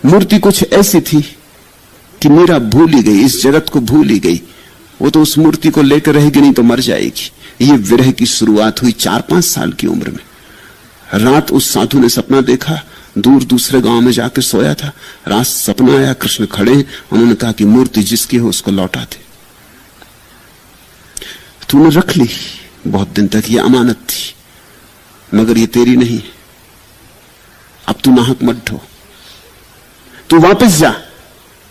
मूर्ति कुछ ऐसी थी कि मीरा भूल ही गई, इस जगत को भूल ही गई। वो तो उस मूर्ति को लेकर रहेगी, नहीं तो मर जाएगी। ये विरह की शुरुआत हुई 4-5 साल की उम्र में। रात उस साधु ने सपना देखा, दूर दूसरे गांव में जाकर सोया था। रात सपना आया, कृष्ण खड़े हैं। उन्होंने कहा कि मूर्ति जिसकी हो उसको लौटा दे। तूने रख ली बहुत दिन तक, ये अमानत थी, मगर ये तेरी नहीं। अब तू नाहक मत ढो, तू वापस जा,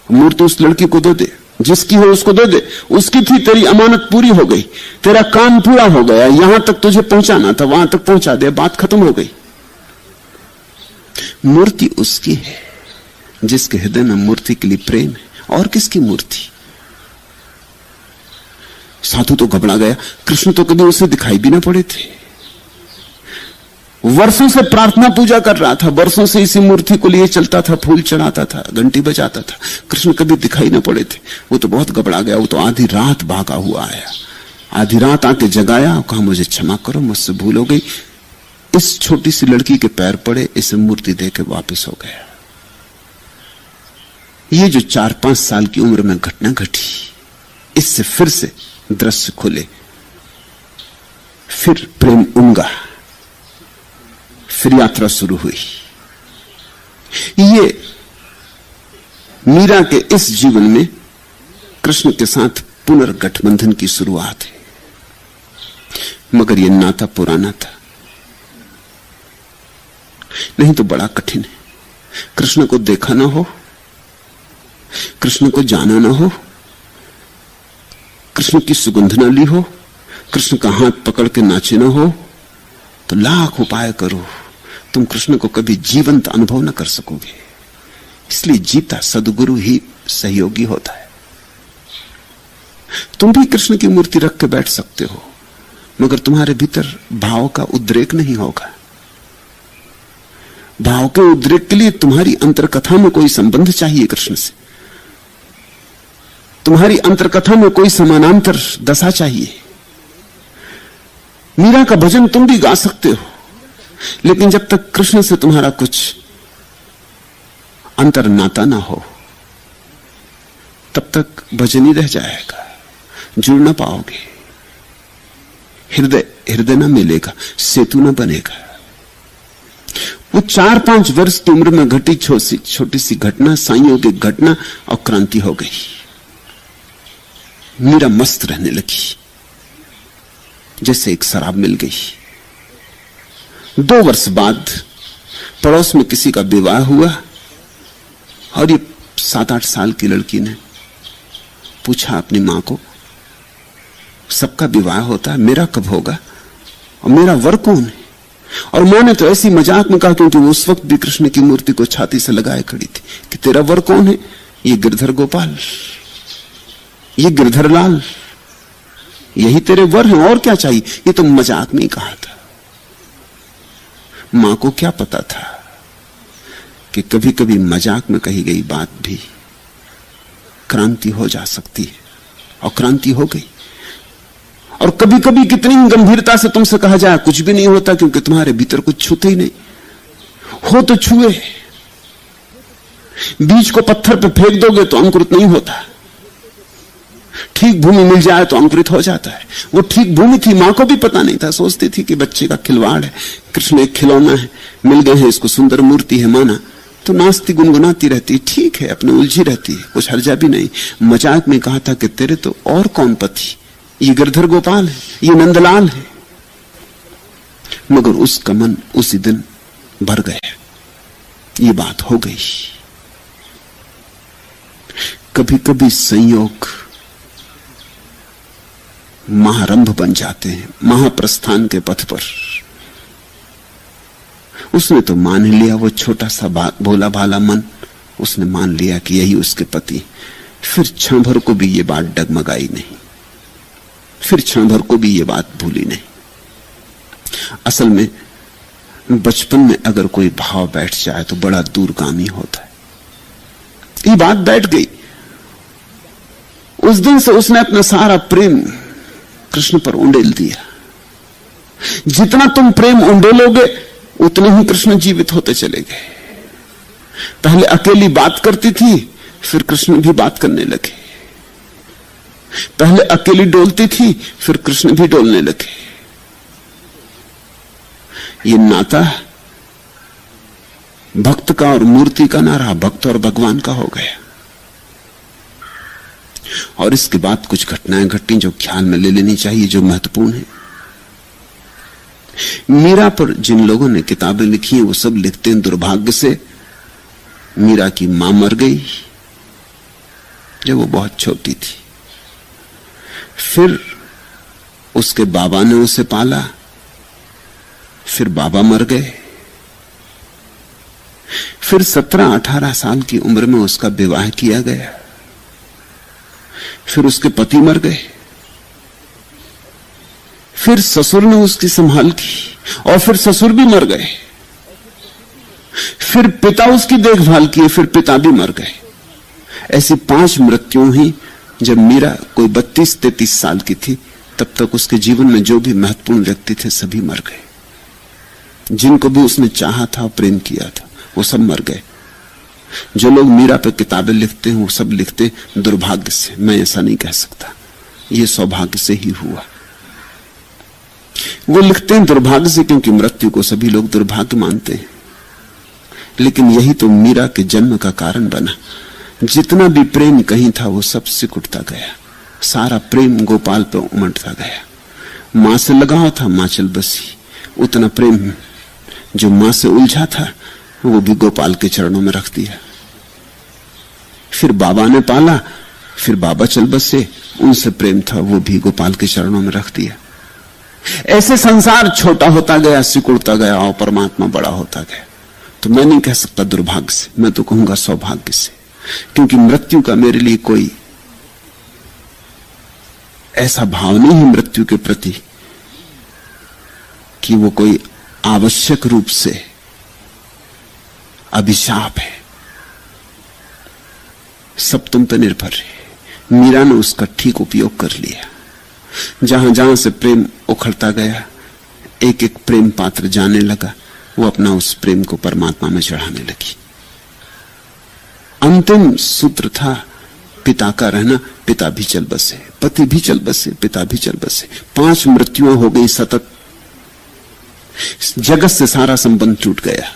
मूर्ति उस लड़की को दे दे, जिसकी हो उसको दे दे। उसकी थी, तेरी अमानत पूरी हो गई, तेरा काम पूरा हो गया। यहां तक तुझे पहुंचाना था, वहां तक पहुंचा दे, बात खत्म हो गई। मूर्ति उसकी है जिसके हृदय में मूर्ति के लिए प्रेम है। और किसकी मूर्ति? साधु तो घबरा गया। कृष्ण तो कभी उसे दिखाई भी ना पड़े थे। वर्षों से प्रार्थना पूजा कर रहा था, वर्षों से इसी मूर्ति को लिए चलता था, फूल चढ़ाता था, घंटी बजाता था। कृष्ण कभी दिखाई ना पड़े थे। वो तो बहुत घबरा गया। वो तो आधी रात भागा हुआ आया, आधी रात आके जगाया और कहा मुझे क्षमा करो, मुझसे भूल हो गई। इस छोटी सी लड़की के पैर पड़े, इसे मूर्ति दे के वापिस हो गया। ये जो 4-5 साल की उम्र में घटना घटी, इससे फिर से दृश्य खुले, फिर प्रेम उमगा, फिर यात्रा शुरू हुई। ये मीरा के इस जीवन में कृष्ण के साथ पुनर्गठबंधन की शुरुआत है। मगर यह नाता पुराना था, नहीं तो बड़ा कठिन है। कृष्ण को देखा ना हो, कृष्ण को जाना ना हो, कृष्ण की सुगंध ना ली हो, कृष्ण का हाथ पकड़ के नाचे ना हो, तो लाख उपाय करो, तुम कृष्ण को कभी जीवंत अनुभव न कर सकोगे। इसलिए जीता सदगुरु ही सहयोगी होता है। तुम भी कृष्ण की मूर्ति रख के बैठ सकते हो, मगर तुम्हारे भीतर भाव का उद्रेक नहीं होगा। भाव के उद्रेक के लिए तुम्हारी अंतरकथा में कोई संबंध चाहिए कृष्ण से, तुम्हारी अंतरकथा में कोई समानांतर दशा चाहिए। मीरा का भजन तुम भी गा सकते हो, लेकिन जब तक कृष्ण से तुम्हारा कुछ अंतर नाता ना हो, तब तक भजन ही रह जाएगा, जुड़ ना पाओगे, हृदय ना मिलेगा, सेतु ना बनेगा। वो 4-5 वर्ष की उम्र में घटी छोटी सी घटना, संयोगिक घटना, और क्रांति हो गई। मीरा मस्त रहने लगी, जैसे एक शराब मिल गई। 2 वर्ष बाद पड़ोस में किसी का विवाह हुआ, और ये 7-8 साल की लड़की ने पूछा अपनी मां को, सबका विवाह होता है, मेरा कब होगा, और मेरा वर कौन है? और मां ने तो ऐसी मजाक में कहा, क्योंकि वो उस वक्त भी कृष्ण की मूर्ति को छाती से लगाए खड़ी थी, कि तेरा वर कौन है? ये गिरधर गोपाल, ये गिरधर लाल, यही तेरे वर हैं, और क्या चाहिए? ये तो मजाक में ही कहा था। मां को क्या पता था कि कभी कभी मजाक में कही गई बात भी क्रांति हो जा सकती है, और क्रांति हो गई। और कभी कभी कितनी गंभीरता से तुमसे कहा जाए कुछ भी नहीं होता, क्योंकि तुम्हारे भीतर कुछ छूते ही नहीं हो। तो छुए, बीज को पत्थर पे फेंक दोगे तो अंकुरित नहीं होता, ठीक भूमि मिल जाए तो अंकुरित हो जाता है। वो ठीक भूमि थी, मां को भी पता नहीं था, सोचती थी कि बच्चे का खिलवाड़ है, कृष्ण एक खिलौना है, मिल गए हैं इसको, सुंदर मूर्ति है, माना तो नाचती गुनगुनाती रहती, ठीक है, अपने उलझी रहती है, कुछ हर्जा भी नहीं। मजाक में कहा था कि तेरे तो और कौन पति, ये गिरधर गोपाल है, ये नंदलाल है। मगर उसका मन उसी दिन भर गया, ये बात हो गई। कभी कभी संयोग महारंभ बन जाते हैं महाप्रस्थान के पथ पर। उसने तो मान लिया, वो छोटा सा भोला भाला मन, उसने मान लिया कि यही उसके पति। फिर क्षण भर को भी ये बात डगमगाई नहीं, फिर क्षण भर को भी ये बात भूली नहीं। असल में बचपन में अगर कोई भाव बैठ जाए तो बड़ा दूरगामी होता है। ये बात बैठ गई। उस दिन से उसने अपना सारा प्रेम कृष्ण पर उंडेल दिया। जितना तुम प्रेम उंडेलोगे उतने ही कृष्ण जीवित होते चले गए। पहले अकेली बात करती थी, फिर कृष्ण भी बात करने लगे। पहले अकेली डोलती थी, फिर कृष्ण भी डोलने लगे। ये नाता भक्त का और मूर्ति का ना रहा, भक्त और भगवान का हो गया। और इसके बाद कुछ घटनाएं घटी जो ख्याल में ले लेनी चाहिए, जो महत्वपूर्ण है। मीरा पर जिन लोगों ने किताबें लिखी हैं वो सब लिखते हैं दुर्भाग्य से मीरा की मां मर गई जब वो बहुत छोटी थी। फिर उसके बाबा ने उसे पाला, फिर बाबा मर गए। फिर 17-18 साल की उम्र में उसका विवाह किया गया। फिर उसके पति मर गए। फिर ससुर ने उसकी संभाल की और फिर ससुर भी मर गए। फिर पिता उसकी देखभाल किए, फिर पिता भी मर गए। ऐसी 5 मृत्युएं हुई। जब मीरा कोई 32-33 साल की थी तब तक उसके जीवन में जो भी महत्वपूर्ण व्यक्ति थे सभी मर गए। जिनको भी उसने चाहा था, प्रेम किया था, वो सब मर गए। जो लोग मीरा पे किताबें लिखते हैं वो सब लिखते दुर्भाग्य से। मैं ऐसा नहीं कह सकता, ये सौभाग्य से ही हुआ। वो लिखते हैं दुर्भाग्य से क्योंकि मृत्यु को सभी लोग दुर्भाग्य मानते हैं, लेकिन यही तो मीरा के जन्म का कारण बना। जितना भी प्रेम कहीं था वो सब सिकुड़ता गया। सारा प्रेम गोपाल पे उमड़ता गया। मां से लगाव था, मां चल बसी। उतना प्रेम जो मां से उलझा था वो भी गोपाल के चरणों में रख दिया। फिर बाबा ने पाला, फिर बाबा चल बसे। उनसे प्रेम था वो भी गोपाल के चरणों में रख दिया। ऐसे संसार छोटा होता गया, सिकुड़ता गया और परमात्मा बड़ा होता गया। तो मैं नहीं कह सकता दुर्भाग्य से, मैं तो कहूंगा सौभाग्य से, क्योंकि मृत्यु का मेरे लिए कोई ऐसा भाव नहीं है मृत्यु के प्रति कि वो कोई आवश्यक रूप से अभिशाप है। सब तुम पर निर्भर है। मीरा ने उसका ठीक उपयोग कर लिया। जहां जहां से प्रेम उखड़ता गया, एक एक प्रेम पात्र जाने लगा, वो अपना उस प्रेम को परमात्मा में चढ़ाने लगी। अंतिम सूत्र था पिता का रहना। पिता भी चल बसे, पति भी चल बसे, पिता भी चल बसे। 5 मृत्युएं हो गई सतत। जगत से सारा संबंध टूट गया।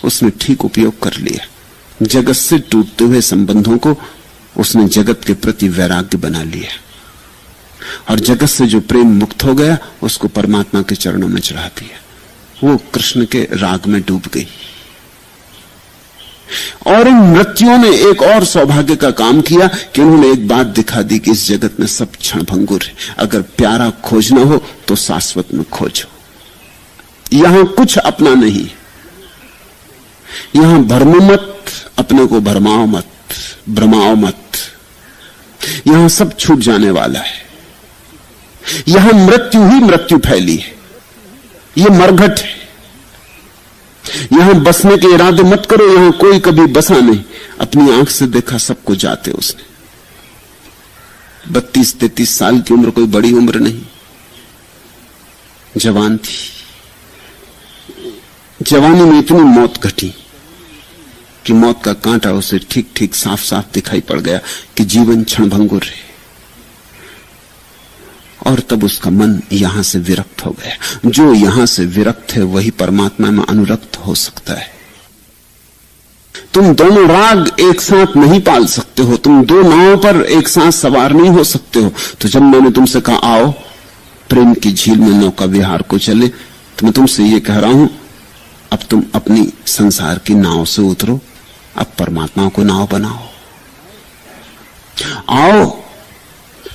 उसने ठीक उपयोग कर लिया। जगत से टूटते हुए संबंधों को उसने जगत के प्रति वैराग्य बना लिया, और जगत से जो प्रेम मुक्त हो गया उसको परमात्मा के चरणों में चढ़ा दिया। वो कृष्ण के राग में डूब गई। और इन मृत्युओं ने एक और सौभाग्य का काम किया कि उन्होंने एक बात दिखा दी कि इस जगत में सब क्षणभंगुर है। अगर प्यारा खोजना हो तो शाश्वत में खोजो। यहां कुछ अपना नहीं। यहां भरमो मत, अपने को भरमाओ मत, भ्रमाओ मत। यहां सब छूट जाने वाला है। यहां मृत्यु ही मृत्यु फैली है। ये मरघट है। यहां बसने के इरादे मत करो। यहां कोई कभी बसा नहीं। अपनी आंख से देखा सबको जाते उसने। 32-33 साल की उम्र कोई बड़ी उम्र नहीं। जवान थी। जवानी में इतनी मौत घटी कि मौत का कांटा उसे ठीक ठीक साफ साफ दिखाई पड़ गया कि जीवन क्षणभंगुर है। और तब उसका मन यहां से विरक्त हो गया। जो यहां से विरक्त है वही परमात्मा में अनुरक्त हो सकता है। तुम दोनों राग एक साथ नहीं पाल सकते हो। तुम 2 नावों पर एक साथ सवार नहीं हो सकते हो। तो जब मैंने तुमसे कहा आओ प्रेम की झील में नौका विहार को चले, तो मैं तुमसे ये कह रहा हूं अब तुम अपनी संसार की नाव से उतरो, अब परमात्मा को नाव बनाओ। आओ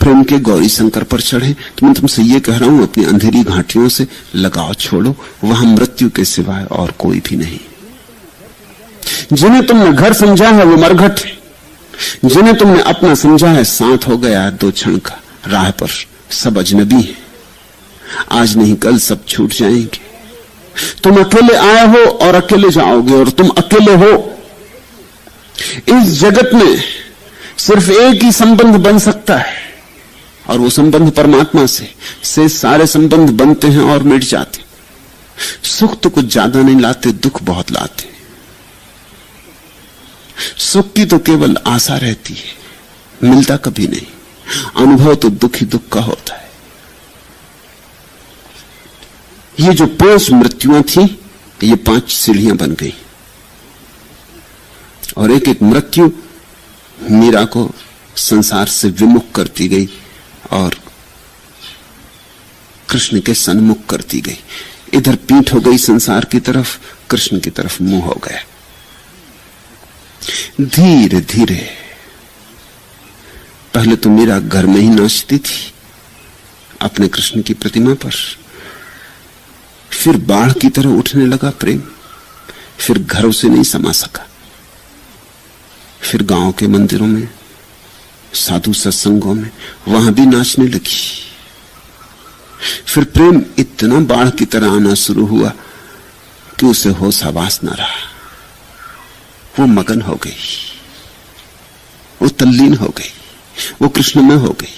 प्रेम के गौरी शंकर पर चढ़े। तो मैं तुमसे ये कह रहा हूं अपनी अंधेरी घाटियों से लगाव छोड़ो। वहां मृत्यु के सिवाय और कोई भी नहीं। जिन्हें तुमने घर समझा है वो मरघट है। जिन्हें तुमने अपना समझा है साथ हो गया 2 क्षण का राह पर, सब अजनबी है। आज नहीं कल सब छूट जाएंगे। तुम अकेले आए हो और अकेले जाओगे, और तुम अकेले हो। इस जगत में सिर्फ एक ही संबंध बन सकता है, और वो संबंध परमात्मा से सारे संबंध बनते हैं और मिट जाते। सुख तो कुछ ज्यादा नहीं लाते, दुख बहुत लाते। सुख की तो केवल आशा रहती है, मिलता कभी नहीं। अनुभव तो दुख ही दुख का होता है। ये जो 5 मृत्युआं थी, ये 5 सीढ़ियां बन गई, और एक एक मृत्यु मीरा को संसार से विमुख करती गई और कृष्ण के सन्मुख करती गई। इधर पीठ हो गई संसार की तरफ, कृष्ण की तरफ मुंह हो गया। धीरे धीरे पहले तो मीरा घर में ही नाचती थी अपने कृष्ण की प्रतिमा पर, फिर बाढ़ की तरह उठने लगा प्रेम, फिर घरों से नहीं समा सका, फिर गांव के मंदिरों में, साधु सत्संगों में, वहां भी नाचने लगी। फिर प्रेम इतना बाढ़ की तरह आना शुरू हुआ कि उसे होश हवास न रहा। वो मगन हो गई, वो तल्लीन हो गई, वो कृष्ण में हो गई।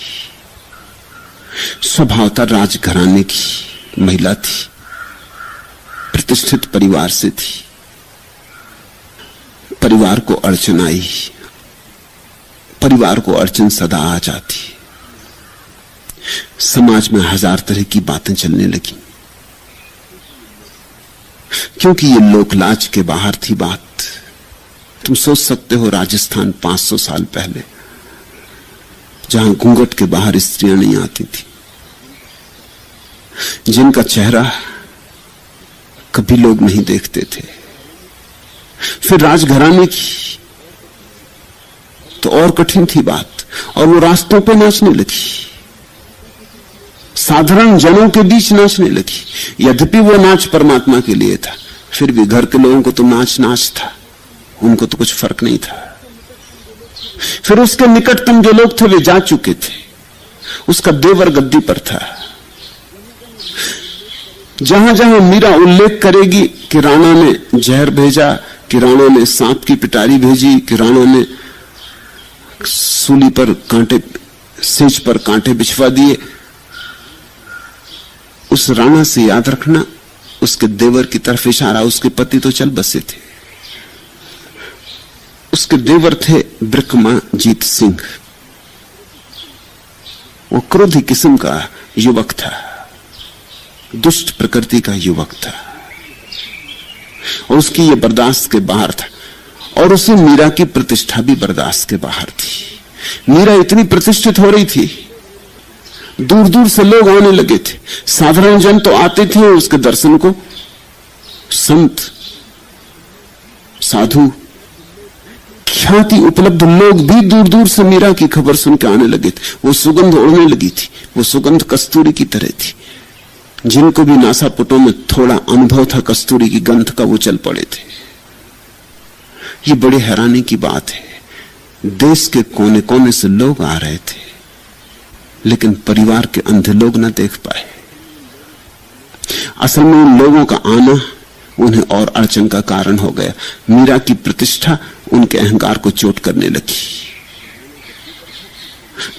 स्वभावता राजघराने की महिला थी, प्रतिष्ठित परिवार से थी। परिवार को अड़चन आई, परिवार को अड़चन सदा आ जाती। समाज में 1000 तरह की बातें चलने लगी, क्योंकि ये लोकलाज के बाहर थी बात। तुम सोच सकते हो राजस्थान 500 साल पहले, जहां घूंघट के बाहर स्त्रियां नहीं आती थी, जिनका चेहरा कभी लोग नहीं देखते थे। फिर राजघराने की तो और कठिन थी बात, और वो रास्तों पे नाचने लगी, साधारण जनों के बीच नाचने लगी। यद्यपि वो नाच परमात्मा के लिए था, फिर भी घर के लोगों को तो नाच नाच था, उनको तो कुछ फर्क नहीं था। फिर उसके निकटतम जो लोग थे वे जा चुके थे, उसका देवर गद्दी पर था। जहां जहां मीरा उल्लेख करेगी कि राणा ने जहर भेजा, कि राणा ने सांप की पिटारी भेजी, कि राणा ने सूली पर कांटे, सेज पर कांटे बिछवा दिए, उस राणा से याद रखना उसके देवर की तरफ इशारा। उसके पति तो चल बसे थे। उसके देवर थे ब्रिकमाजीत सिंह। वो क्रोधी किस्म का युवक था, दुष्ट प्रकृति का युवक था, और उसकी ये बर्दाश्त के बाहर था। और उसे मीरा की प्रतिष्ठा भी बर्दाश्त के बाहर थी। मीरा इतनी प्रतिष्ठित हो रही थी, दूर दूर से लोग आने लगे थे। साधारण जन तो आते थे उसके दर्शन को, संत, साधु, ख्याति उपलब्ध लोग भी दूर दूर से मीरा की खबर सुन के आने लगे थे। वो सुगंध उड़ने लगी थी, वो सुगंध कस्तूरी की तरह थी। जिनको भी नासापुटों में थोड़ा अनुभव था कस्तूरी की गंध का, वो चल पड़े थे। ये बड़ी हैरानी की बात है, देश के कोने कोने से लोग आ रहे थे, लेकिन परिवार के अंधे लोग न देख पाए। असल में उन लोगों का आना उन्हें और अड़चन का कारण हो गया। मीरा की प्रतिष्ठा उनके अहंकार को चोट करने लगी।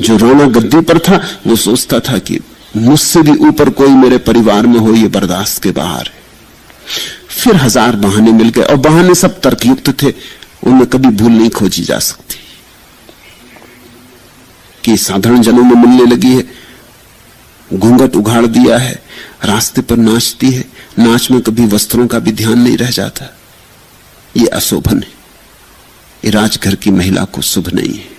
जो राणा गद्दी पर था वो सोचता था कि मुझसे भी ऊपर कोई मेरे परिवार में हो, ये बर्दाश्त के बाहर है। फिर 1000 बहाने मिल गए, और बहाने सब तर्कयुक्त थे, उनमें कभी भूल नहीं खोजी जा सकती। कि साधारण जनों में मिलने लगी है, घूंघट उघाड़ दिया है, रास्ते पर नाचती है, नाच में कभी वस्त्रों का भी ध्यान नहीं रह जाता। ये अशोभन है, ये राजघर की महिला को शुभ नहीं है।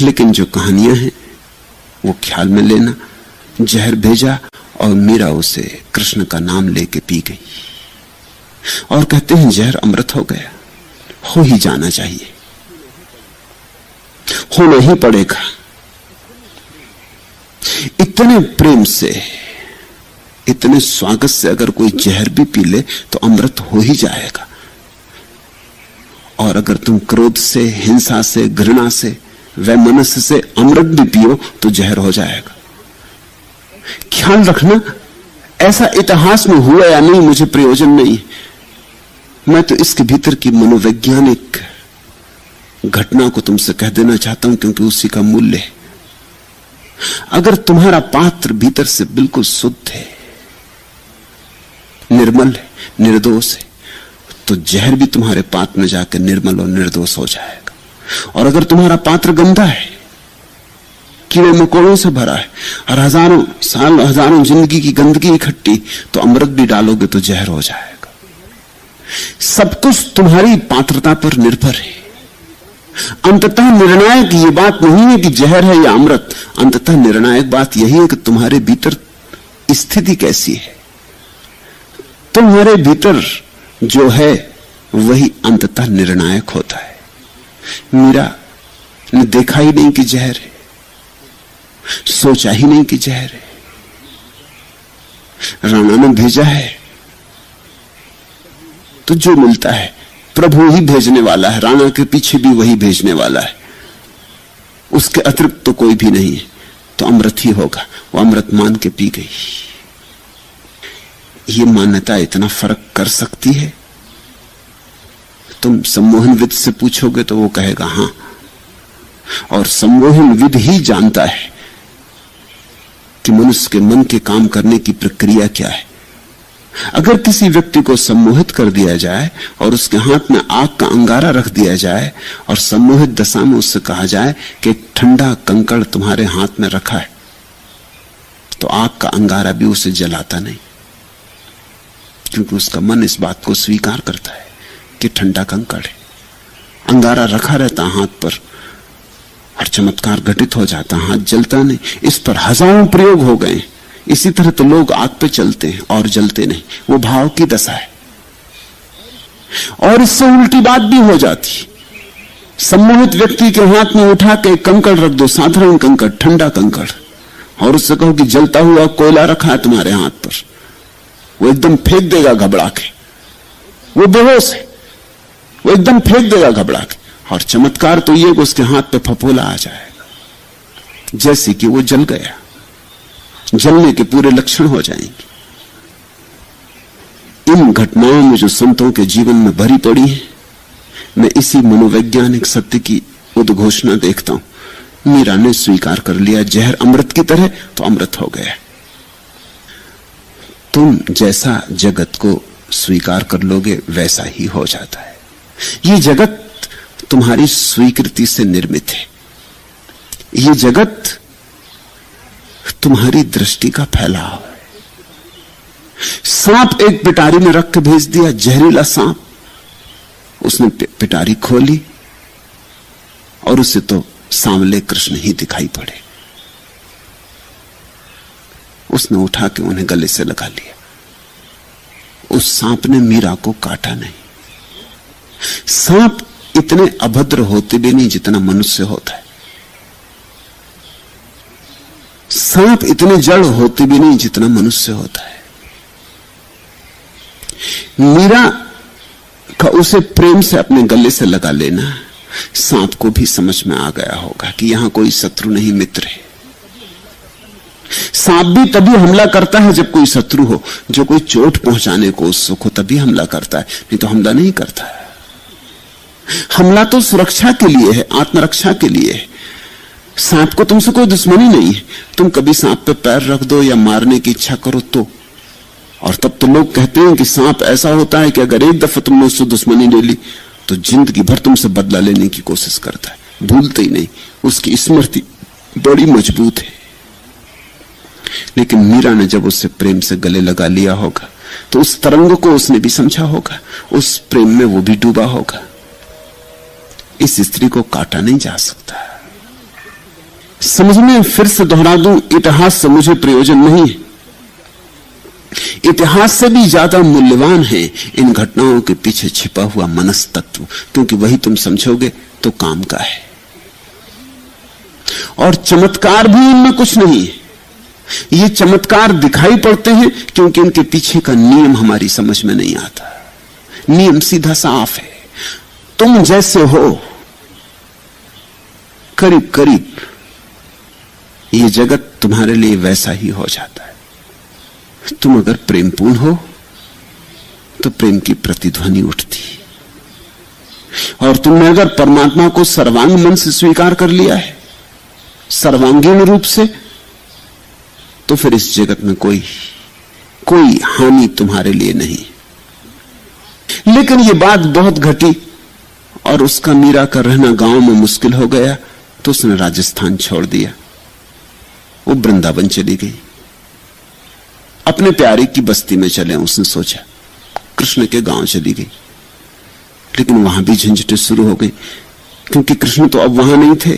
लेकिन जो कहानियां हैं वो ख्याल में लेना। जहर भेजा और मीरा उसे कृष्ण का नाम लेके पी गई, और कहते हैं जहर अमृत हो गया। हो ही जाना चाहिए, होना ही पड़ेगा। इतने प्रेम से, इतने स्वागत से अगर कोई जहर भी पी ले तो अमृत हो ही जाएगा। और अगर तुम क्रोध से, हिंसा से, घृणा से, वैमनस्य से अमृत भी पियो तो जहर हो जाएगा। ख्याल रखना, ऐसा इतिहास में हुआ या नहीं मुझे प्रयोजन नहीं। मैं तो इसके भीतर की मनोवैज्ञानिक घटना को तुमसे कह देना चाहता हूं, क्योंकि उसी का मूल्य है। अगर तुम्हारा पात्र भीतर से बिल्कुल शुद्ध है, निर्मल है, निर्दोष है, तो जहर भी तुम्हारे पात्र में जाकर निर्मल और निर्दोष हो जाएगा। और अगर तुम्हारा पात्र गंदा है, कीड़े मकोड़ों से भरा है और हजारों साल हजारों जिंदगी की गंदगी इकट्ठी, तो अमृत भी डालोगे तो जहर हो जाएगा। सब कुछ तुम्हारी पात्रता पर निर्भर है। अंततः निर्णायक ये बात नहीं है कि जहर है या अमृत, अंततः निर्णायक बात यही है कि तुम्हारे भीतर स्थिति कैसी है। तुम्हारे भीतर जो है वही अंततः निर्णायक होता है। मीरा ने देखा ही नहीं कि जहर है, सोचा ही नहीं कि जहर है, राणा ने भेजा है तो जो मिलता है प्रभु ही भेजने वाला है, राणा के पीछे भी वही भेजने वाला है, उसके अतिरिक्त तो कोई भी नहीं है, तो अमृत ही होगा। वो अमृत मान के पी गई। ये मान्यता इतना फर्क कर सकती है। तुम सम्मोहन विद से पूछोगे तो वो कहेगा हां, और सम्मोहन विद ही जानता है कि मनुष्य के मन के काम करने की प्रक्रिया क्या है। अगर किसी व्यक्ति को सम्मोहित कर दिया जाए और उसके हाथ में आग का अंगारा रख दिया जाए और सम्मोहित दशा में उससे कहा जाए कि एक ठंडा कंकड़ तुम्हारे हाथ में रखा है, तो आग का अंगारा भी उसे जलाता नहीं, क्योंकि उसका मन इस बात को स्वीकार करता है कि ठंडा कंकड़ है। अंगारा रखा रहता हाथ पर और चमत्कार घटित हो जाता, हाथ जलता नहीं। इस पर हजारों प्रयोग हो गए। इसी तरह तो लोग आग पे चलते हैं और जलते नहीं, वो भाव की दशा है। और इससे उल्टी बात भी हो जाती। सम्मोहित व्यक्ति के हाथ में उठा के कंकड़ रख दो, साधारण कंकड़, ठंडा कंकड़, और उससे कहो कि जलता हुआ कोयला रखा है तुम्हारे हाथ पर, वो एकदम फेंक देगा घबरा के। वो बेहोश है, वो एकदम फेंक देगा घबरा के। और चमत्कार तो ये कि उसके हाथ पे फफोला आ जाएगा, जैसे कि वो जल गया। जलने के पूरे लक्षण हो जाएंगे। इन घटनाओं में जो संतों के जीवन में भरी पड़ी है, मैं इसी मनोवैज्ञानिक सत्य की उद्घोषणा देखता हूं। मीरा ने स्वीकार कर लिया जहर अमृत की तरह, तो अमृत हो गया। तुम जैसा जगत को स्वीकार कर लोगे वैसा ही हो जाता है। ये जगत तुम्हारी स्वीकृति से निर्मित है। ये जगत तुम्हारी दृष्टि का फैलाव है। सांप एक पिटारी में रख के भेज दिया, जहरीला सांप। उसने पिटारी खोली और उसे तो सांवले कृष्ण ही दिखाई पड़े। उसने उठा के उन्हें गले से लगा लिया। उस सांप ने मीरा को काटा नहीं। सांप इतने अभद्र होते भी नहीं जितना मनुष्य होता है। सांप इतने जड़ होते भी नहीं जितना मनुष्य होता है। मीरा का उसे प्रेम से अपने गले से लगा लेना सांप को भी समझ में आ गया होगा कि यहां कोई शत्रु नहीं, मित्र है। सांप भी तभी हमला करता है जब कोई शत्रु हो, जो कोई चोट पहुंचाने को उत्सुक हो, तभी हमला करता है, नहीं तो हमला नहीं करता है। हमला तो सुरक्षा के लिए है, आत्मरक्षा के लिए है। सांप को तुमसे कोई दुश्मनी नहीं है। तुम कभी सांप पे पैर रख दो या मारने की इच्छा करो तो, और तब तो लोग कहते हैं कि सांप ऐसा होता है कि अगर एक दफा तुमने उससे दुश्मनी ले ली तो जिंदगी भर तुमसे बदला लेने की कोशिश करता है, भूलते ही नहीं। उसकी स्मृति बड़ी मजबूत है। लेकिन मीरा ने जब उससे प्रेम से गले लगा लिया होगा तो उस तरंग को उसने भी समझा होगा, उस प्रेम में वो भी डूबा होगा। इस स्त्री को काटा नहीं जा सकता। समझने फिर से दोहरा दूं, इतिहास से मुझे प्रयोजन नहीं है। इतिहास से भी ज्यादा मूल्यवान है इन घटनाओं के पीछे छिपा हुआ मनस्तत्व, क्योंकि वही तुम समझोगे तो काम का है। और चमत्कार भी इनमें कुछ नहीं है। ये चमत्कार दिखाई पड़ते हैं क्योंकि इनके पीछे का नियम हमारी समझ में नहीं आता। नियम सीधा साफ है। तुम जैसे हो करीब करीब ये जगत तुम्हारे लिए वैसा ही हो जाता है। तुम अगर प्रेमपूर्ण हो तो प्रेम की प्रतिध्वनि उठती, और तुमने अगर परमात्मा को सर्वांग मन से स्वीकार कर लिया है, सर्वांगीण रूप से, तो फिर इस जगत में कोई हानि तुम्हारे लिए नहीं। लेकिन ये बात बहुत घटी और उसका मीरा का रहना गांव में मुश्किल हो गया, तो उसने राजस्थान छोड़ दिया। वो वृंदावन चली गई, अपने प्यारे की बस्ती में चले उसने सोचा। कृष्ण के गांव चली गई, लेकिन वहां भी झंझटें शुरू हो गई, क्योंकि कृष्ण तो अब वहां नहीं थे।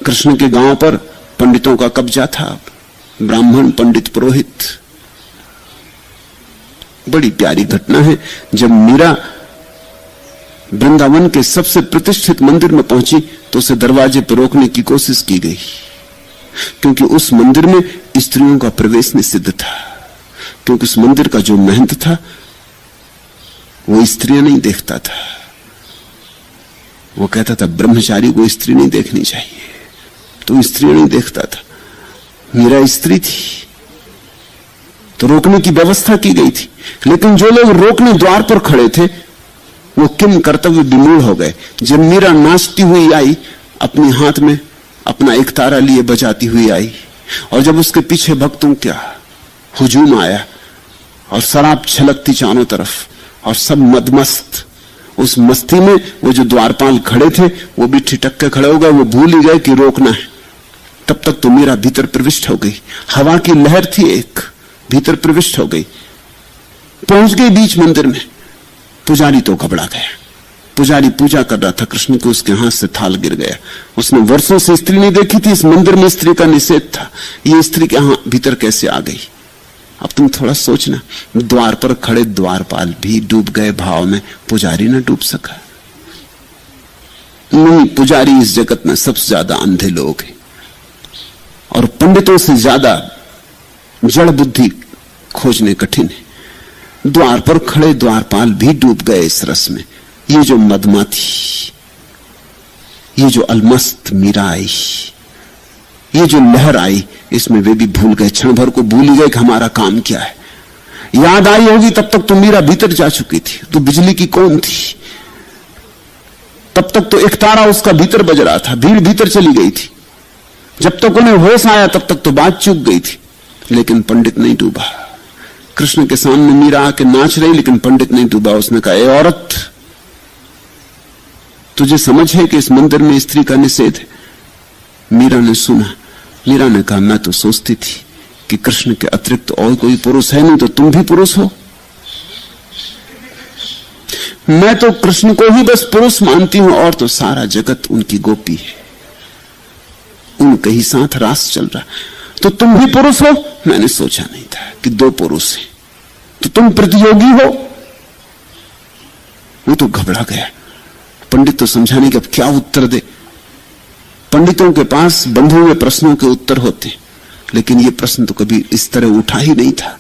कृष्ण के गांव पर पंडितों का कब्जा था, ब्राह्मण, पंडित, पुरोहित। बड़ी प्यारी घटना है, जब मीरा वृंदावन के सबसे प्रतिष्ठित मंदिर में पहुंची तो उसे दरवाजे पर रोकने की कोशिश की गई, क्योंकि उस मंदिर में स्त्रियों का प्रवेश निषिद्ध था। क्योंकि उस मंदिर का जो महंत था वो स्त्रियां नहीं देखता था। वो कहता था ब्रह्मचारी को स्त्री नहीं देखनी चाहिए, तो स्त्रियां नहीं देखता था। मीरा स्त्री थी तो रोकने की व्यवस्था की गई थी, लेकिन जो लोग रोकने द्वार पर खड़े थे वो किम कर्तव्य विमूढ़ हो गए। जब मीरा नाचती हुई आई, अपने हाथ में अपना एक तारा लिए बजाती हुई आई, और जब उसके पीछे भक्तों का हुजूम आया और शराब छलकती चारों तरफ और सब मदमस्त, उस मस्ती में वो जो द्वारपाल खड़े थे वो भी ठिठक के खड़े हो गए। वो भूल ही गए कि रोकना है। तब तक तो मीरा भीतर प्रविष्ट हो गई, हवा की लहर थी एक, भीतर प्रविष्ट हो गई, पहुंच गई बीच मंदिर में। पुजारी तो घबरा गया। पुजारी पूजा कर रहा था कृष्ण को, उसके हाथ से थाल गिर गया। उसने वर्षों से स्त्री नहीं देखी थी, इस मंदिर में स्त्री का निषेध था, ये स्त्री के यहां भीतर कैसे आ गई। अब तुम थोड़ा सोचना, द्वार पर खड़े द्वारपाल भी डूब गए भाव में, पुजारी ना डूब सका। नहीं, पुजारी इस जगत में सबसे ज्यादा अंधे लोग हैं, और पंडितों से ज्यादा जड़ बुद्धि खोजने कठिन है। द्वार पर खड़े द्वारपाल भी डूब गए इस रस में। ये जो मदमा थी, ये जो अलमस्त मीरा आई, ये जो लहर आई, इसमें वे भी भूल गए, क्षण भर को भूल ही गए कि हमारा काम क्या है। याद आई होगी तब तक तो मीरा भीतर जा चुकी थी, तो बिजली की कौन थी। तब तक तो एक तारा उसका भीतर बज रहा था, भीड़ भीतर चली गई थी। जब तक उन्हें होश आया तब तक तो बात चूक गई थी। लेकिन पंडित नहीं डूबा। कृष्ण के सामने मीरा आके नाच रही, लेकिन पंडित नहीं डूबा। उसने कहा, ए औरत, तुझे समझ है कि इस मंदिर में स्त्री का निषेध है? मीरा ने सुना। मीरा ने कहा, मैं तो सोचती थी कि कृष्ण के अतिरिक्त और कोई पुरुष है नहीं, तो तुम भी पुरुष हो। मैं तो कृष्ण को ही बस पुरुष मानती हूं, और तो सारा जगत उनकी गोपी है, उनके ही साथ रास चल रहा। तो तुम भी पुरुष हो? मैंने सोचा नहीं था कि दो पुरुष हैं। तो तुम प्रतियोगी हो? वो तो घबरा गया। पंडित तो समझाने के अब क्या उत्तर दे। पंडितों के पास बंधे हुए प्रश्नों के उत्तर होते, लेकिन ये प्रश्न तो कभी इस तरह उठा ही नहीं था,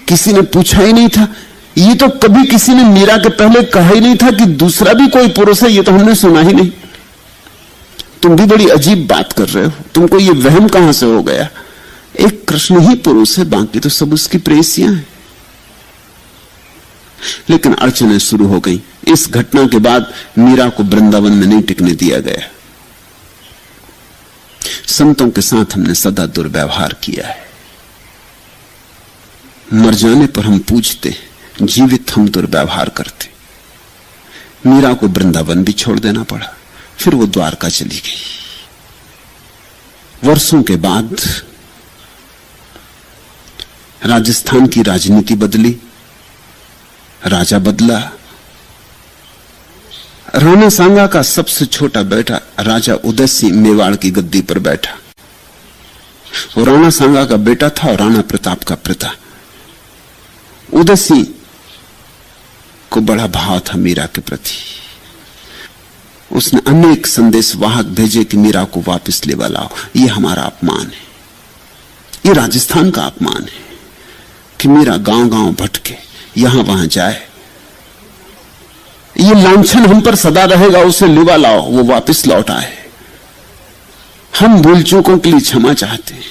किसी ने पूछा ही नहीं था। ये तो कभी किसी ने मीरा के पहले कहा ही नहीं था कि दूसरा भी कोई पुरुष है, ये तो हमने सुना ही नहीं। तुम भी बड़ी अजीब बात कर रहे हो, तुमको ये वहम कहां से हो गया? एक कृष्ण ही पुरुष है, बाकी तो सब उसकी प्रेयसियां हैं। लेकिन अड़चनें शुरू हो गई। इस घटना के बाद मीरा को वृंदावन में नहीं टिकने दिया गया। संतों के साथ हमने सदा दुर्व्यवहार किया है। मर जाने पर हम पूछते, जीवित हम दुर्व्यवहार करते। मीरा को वृंदावन भी छोड़ देना पड़ा, फिर वो द्वारका चली गई। वर्षों के बाद राजस्थान की राजनीति बदली, राजा बदला। राणा सांगा का सबसे छोटा बेटा राजा उदय सिंह मेवाड़ की गद्दी पर बैठा। वो राणा सांगा का बेटा था और राणा प्रताप का पिता। उदय सिंह को बड़ा भाव था मीरा के प्रति। उसने अनेक संदेश वाहक भेजे कि मीरा को वापस ले लाओ। ये हमारा अपमान है, ये राजस्थान का अपमान है कि मीरा गांव गांव भटके, यहां वहां जाए। ये लांछन हम पर सदा रहेगा, उसे लिवा लाओ, वो वापस लौट आए। हम भूल चूकों के लिए क्षमा चाहते हैं,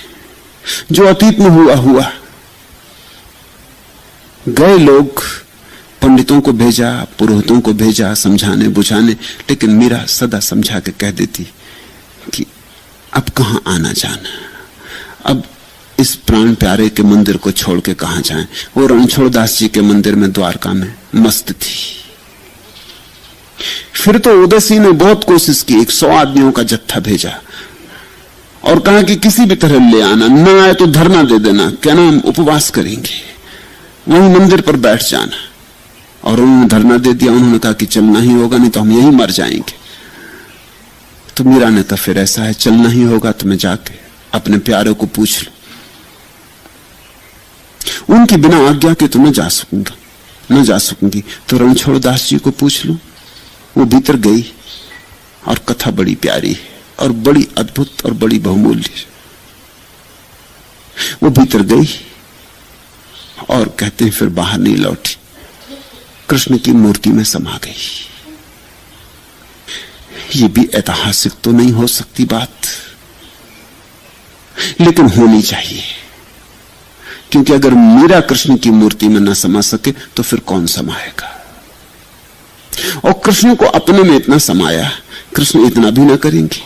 जो अतीत में हुआ हुआ। गए लोग पंडितों को भेजा, पुरोहितों को भेजा समझाने बुझाने, लेकिन मीरा सदा समझा के कह देती कि अब कहां आना जाना, अब इस प्राण प्यारे के मंदिर को छोड़ के कहां जाएं। वो रणछोड़दास जी के मंदिर में द्वारका में मस्त थी। फिर तो उदयसी ने बहुत कोशिश की, 100 आदमियों का जत्था भेजा और कहा कि किसी भी तरह ले आना, न आए तो धरना दे देना, कहना हम उपवास करेंगे, वहीं मंदिर पर बैठ जाना। और उन्होंने धरना दे दिया। उन्होंने कहा कि चलना ही होगा, नहीं तो हम यहीं मर जाएंगे। तो मीरा ने कहा फिर ऐसा है, चलना ही होगा तो मैं जाके अपने प्यारे को पूछ लूं। उनकी बिना आज्ञा के तो न जा सकूंगी, तो रणछोड़दास जी को पूछ लूं। वो भीतर गई और कथा बड़ी प्यारी है और बड़ी अद्भुत और बड़ी बहुमूल्य। वो भीतर गई और कहते हैं फिर बाहर नहीं लौटी, कृष्ण की मूर्ति में समा गई। ये भी ऐतिहासिक तो नहीं हो सकती बात, लेकिन होनी चाहिए, क्योंकि अगर मीरा कृष्ण की मूर्ति में न समा सके तो फिर कौन समाएगा। और कृष्ण को अपने में इतना समाया, कृष्ण इतना भी ना करेंगे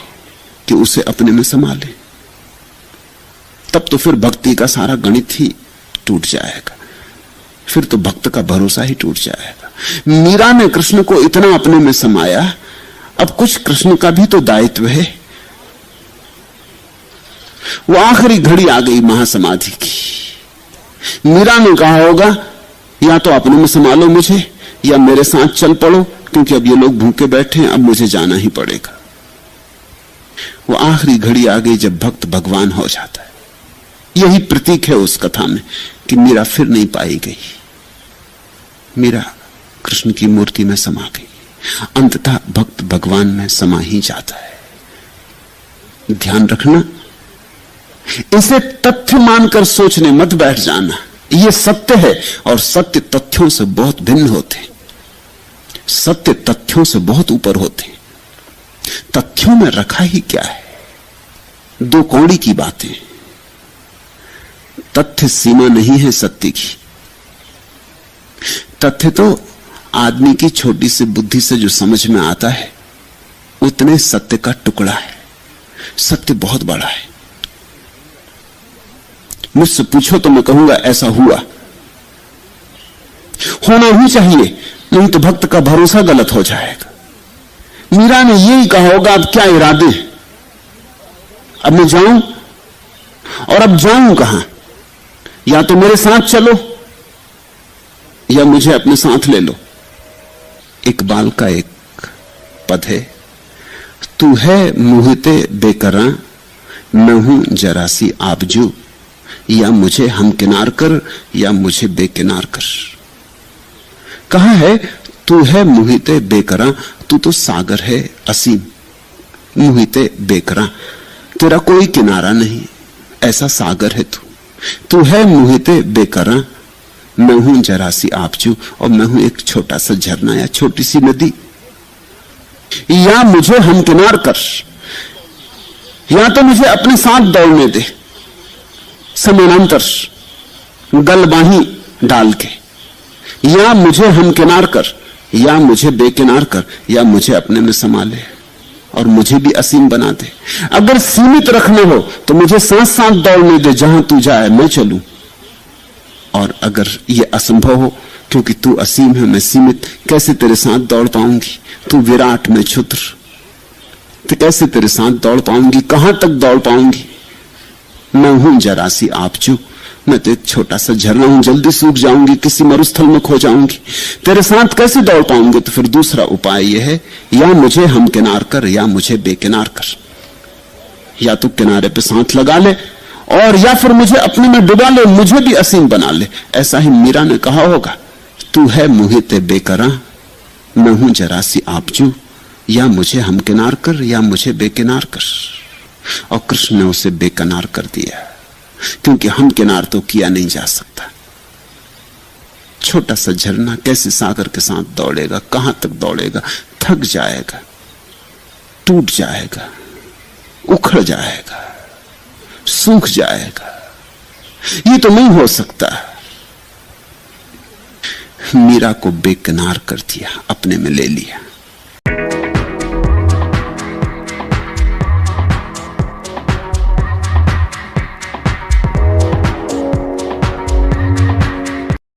कि उसे अपने में समा ले। तब तो फिर भक्ति का सारा गणित ही टूट जाएगा, फिर तो भक्त का भरोसा ही टूट जाएगा। मीरा ने कृष्ण को इतना अपने में समाया, अब कुछ कृष्ण का भी तो दायित्व है। वो आखिरी घड़ी आ गई महासमाधि की। मीरा ने कहा होगा या तो अपने में संभालो मुझे या मेरे साथ चल पड़ो, क्योंकि अब ये लोग भूखे बैठे हैं, अब मुझे जाना ही पड़ेगा। वो आखिरी घड़ी आ गई जब भक्त भगवान हो जाता है। यही प्रतीक है उस कथा में कि मीरा फिर नहीं पाई गई। मीरा कृष्ण की मूर्ति में समा गई। अंततः भक्त भगवान में समा ही जाता है। ध्यान रखना, इसे तथ्य मानकर सोचने मत बैठ जाना। यह सत्य है और सत्य तथ्यों से बहुत भिन्न होते, सत्य तथ्यों से बहुत ऊपर होते। तथ्यों में रखा ही क्या है, दो कौड़ी की बातें। तथ्य सीमा नहीं है सत्य की। तथ्य तो आदमी की छोटी सी बुद्धि से जो समझ में आता है उतने सत्य का टुकड़ा है। सत्य बहुत बड़ा है। मुझसे पूछो तो मैं कहूंगा ऐसा हुआ, होना ही चाहिए, नहीं तो भक्त का भरोसा गलत हो जाएगा। मीरा ने यही कहा होगा अब क्या इरादे, अब मैं जाऊं, और अब जाऊं कहां? या तो मेरे साथ चलो या मुझे अपने साथ ले लो। इकबाल का एक पद है, तू है मोहिते बेकरां, मैं हूं जरा सी आबजू, या मुझे हमकिनार कर या मुझे बेकिनार कर। कहा है तू है मोहिते बेकरां, तू तो सागर है असीम। मोहिते बेकरां, तेरा कोई किनारा नहीं, ऐसा सागर है तू है मोहिते बेकरां, मैं हूं जरा सी आबजू, और मैं हूं एक छोटा सा झरना या छोटी सी नदी। या मुझे हमकिनार कर, या तो मुझे अपने साथ दौड़ने दे समानांतर गल बाही डाल के, या मुझे हमकिनार कर या मुझे बेकिनार कर, या मुझे अपने में समा ले और मुझे भी असीम बना दे। अगर सीमित रखना हो तो मुझे साथ साथ दौड़ने दे, जहां तू जाए मैं चलूं। और अगर यह असंभव हो क्योंकि तू असीम है मैं सीमित, कैसे तेरे साथ दौड़ पाऊंगी? तू विराट में क्षुद्र, तो कैसे तेरे साथ दौड़ पाऊंगी? कहां तक दौड़ पाऊंगी? मैं हूं जरा सी आबजू, मैं तो एक छोटा सा झरना हूं, जल्दी सूख जाऊंगी, किसी मरुस्थल में खो जाऊंगी। तेरे साथ कैसे दौड़ पाऊंगी? तो फिर दूसरा उपाय यह है, या मुझे हमकिनार कर या मुझे बेकिनार कर। या तो किनारे पे साथ लगा ले और या फिर मुझे अपने में डुबा ले, मुझे भी असीम बना ले। ऐसा ही मीरा ने कहा होगा, तू है मोहिते बेकरां, मैं हूं जरा सी आबजू, या मुझे हमकिनार कर या मुझे बेकिनार कर। और कृष्ण ने उसे बेकिनार कर दिया, क्योंकि हमकिनार तो किया नहीं जा सकता। छोटा सा झरना कैसे सागर के साथ दौड़ेगा? कहां तक दौड़ेगा? थक जाएगा, टूट जाएगा, उखड़ जाएगा, सूख जाएगा। ये तो नहीं हो सकता। मीरा को बेकिनार कर दिया, अपने में ले लिया।